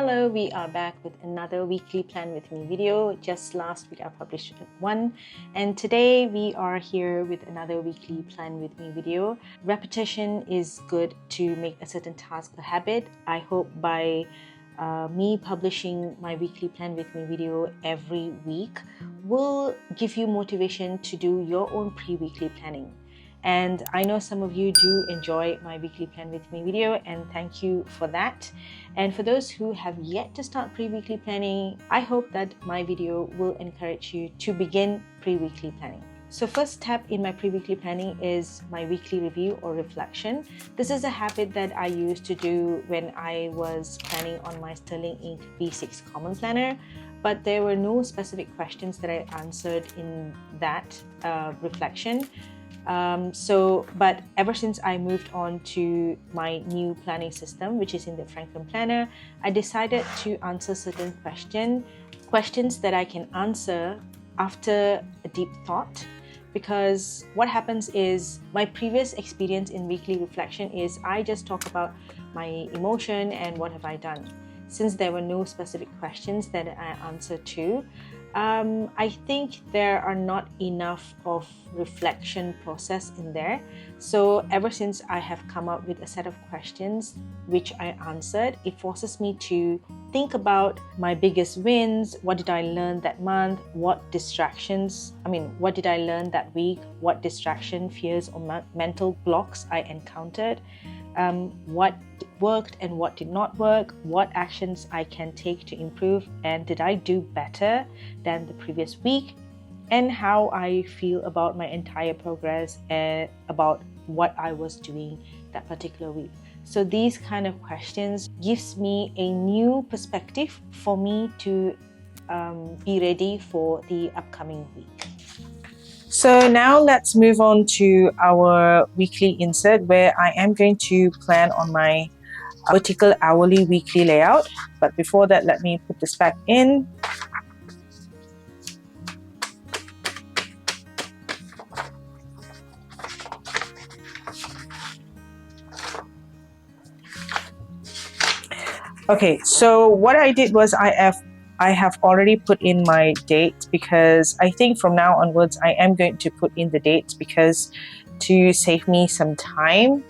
Hello, we are back with another weekly plan with me video. Just last week I published one, and today we are here with another weekly plan with me video. Repetition is good to make a certain task a habit. I hope by me publishing my weekly plan with me video every week will give you motivation to do your own pre-weekly planning. And I know some of you do enjoy my weekly plan with me video, and thank you for that. And for those who have yet to start pre-weekly planning, I hope that my video will encourage you to begin pre-weekly planning. So first step in my pre-weekly planning is my weekly review or reflection. This is a habit that I used to do when I was planning on my Sterling Inc. V6 Common Planner, but there were no specific questions that I answered in that reflection. But ever since I moved on to my new planning system, which is in the Franklin Planner, I decided to answer certain questions that I can answer after a deep thought. Because what happens is, my previous experience in weekly reflection is I just talk about my emotion and what have I done. Since there were no specific questions that I answered to, I think there are not enough of reflection process in there. So ever since I have come up with a set of questions which I answered, it forces me to think about my biggest wins. What did I learn that month? What did I learn that week? What distraction, fears, or mental blocks I encountered? What worked and what did not work, what actions I can take to improve, and did I do better than the previous week, and how I feel about my entire progress and about what I was doing that particular week. So these kind of questions gives me a new perspective for me to be ready for the upcoming week. So now let's move on to our weekly insert, where I am going to plan on my vertical hourly weekly layout. But before that, let me put this back in. Okay, so what I did was I have already put in my date, because I think from now onwards I am going to put in the dates because to save me some time.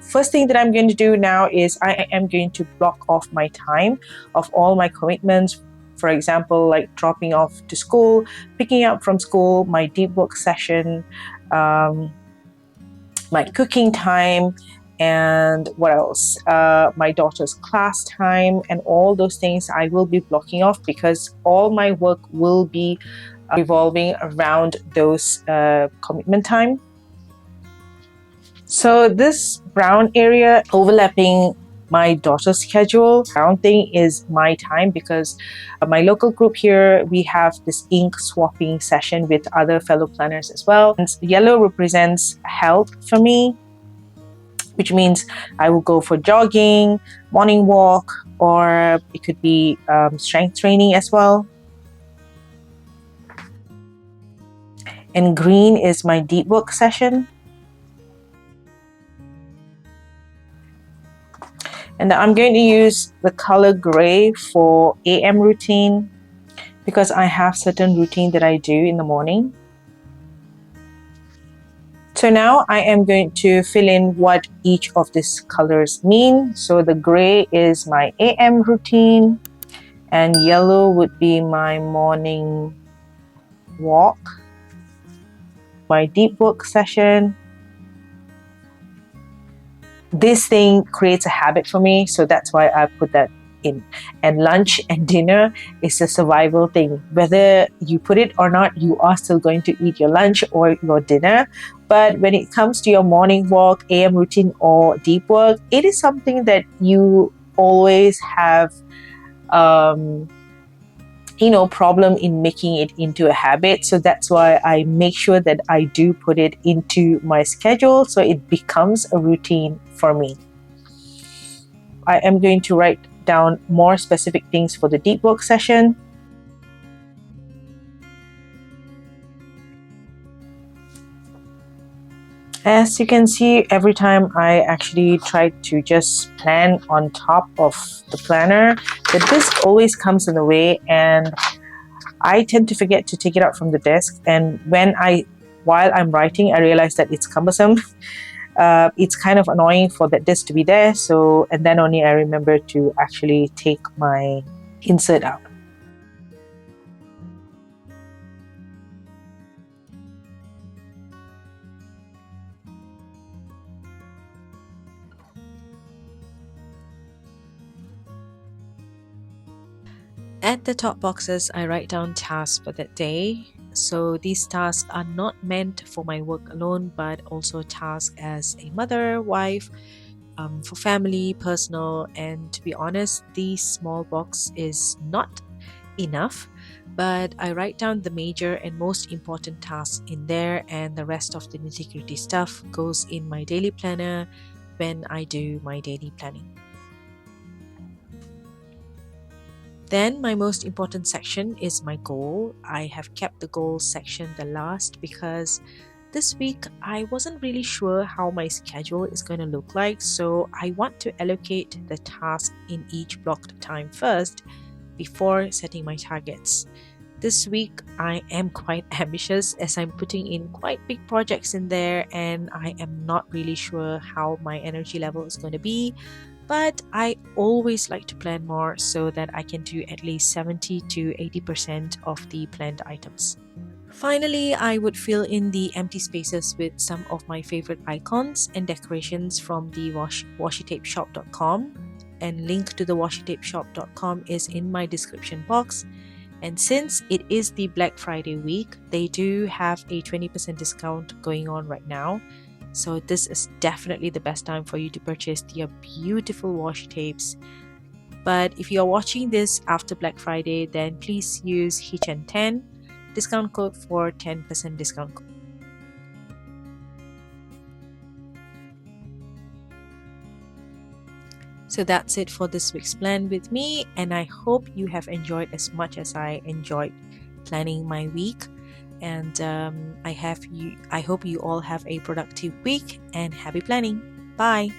First thing that I'm going to do now is I am going to block off my time of all my commitments. For example, like dropping off to school, picking up from school, my deep work session, my cooking time, and what else? My daughter's class time, and all those things I will be blocking off, because all my work will be revolving around those commitment time. So this brown area overlapping my daughter's schedule, brown thing is my time, because my local group here, we have this ink swapping session with other fellow planners as well. And yellow represents health for me, which means I will go for jogging, morning walk, or it could be strength training as well. And green is my deep work session. And I'm going to use the color gray for AM routine, because I have certain routine that I do in the morning. So now I am going to fill in what each of these colors mean. So the gray is my AM routine, and yellow would be my morning walk, my deep work session. This thing creates a habit for me, so that's why I put that in. And lunch and dinner is a survival thing. Whether you put it or not, you are still going to eat your lunch or your dinner. But when it comes to your morning walk, AM routine, or deep work, it is something that you always have problem in making it into a habit. So that's why I make sure that I do put it into my schedule, so it becomes a routine for me. I am going to write down more specific things for the deep work session. As you can see, every time I actually try to just plan on top of the planner, the disc always comes in the way, and I tend to forget to take it out from the desk. And while I'm writing, I realize that it's cumbersome. It's kind of annoying for that disc to be there. So, and then only I remember to actually take my insert out. At the top boxes, I write down tasks for that day. So these tasks are not meant for my work alone, but also tasks as a mother, wife, for family, personal, and to be honest, this small box is not enough. But I write down the major and most important tasks in there, and the rest of the nitty-gritty stuff goes in my daily planner when I do my daily planning. Then my most important section is my goal. I have kept the goals section the last because this week I wasn't really sure how my schedule is going to look like, so I want to allocate the task in each blocked time first before setting my targets. This week I am quite ambitious as I'm putting in quite big projects in there, and I am not really sure how my energy level is going to be. But I always like to plan more so that I can do at least 70 to 80% of the planned items. Finally, I would fill in the empty spaces with some of my favorite icons and decorations from the washytapeshop.com, and link to the washytapeshop.com is in my description box. And since it is the Black Friday week, they do have a 20% discount going on right now. So this is definitely the best time for you to purchase your beautiful washi tapes. But if you are watching this after Black Friday, then please use HN10 discount code for 10% discount code. So that's it for this week's plan with me, and I hope you have enjoyed as much as I enjoyed planning my week. And I hope you all have a productive week, and happy planning. Bye.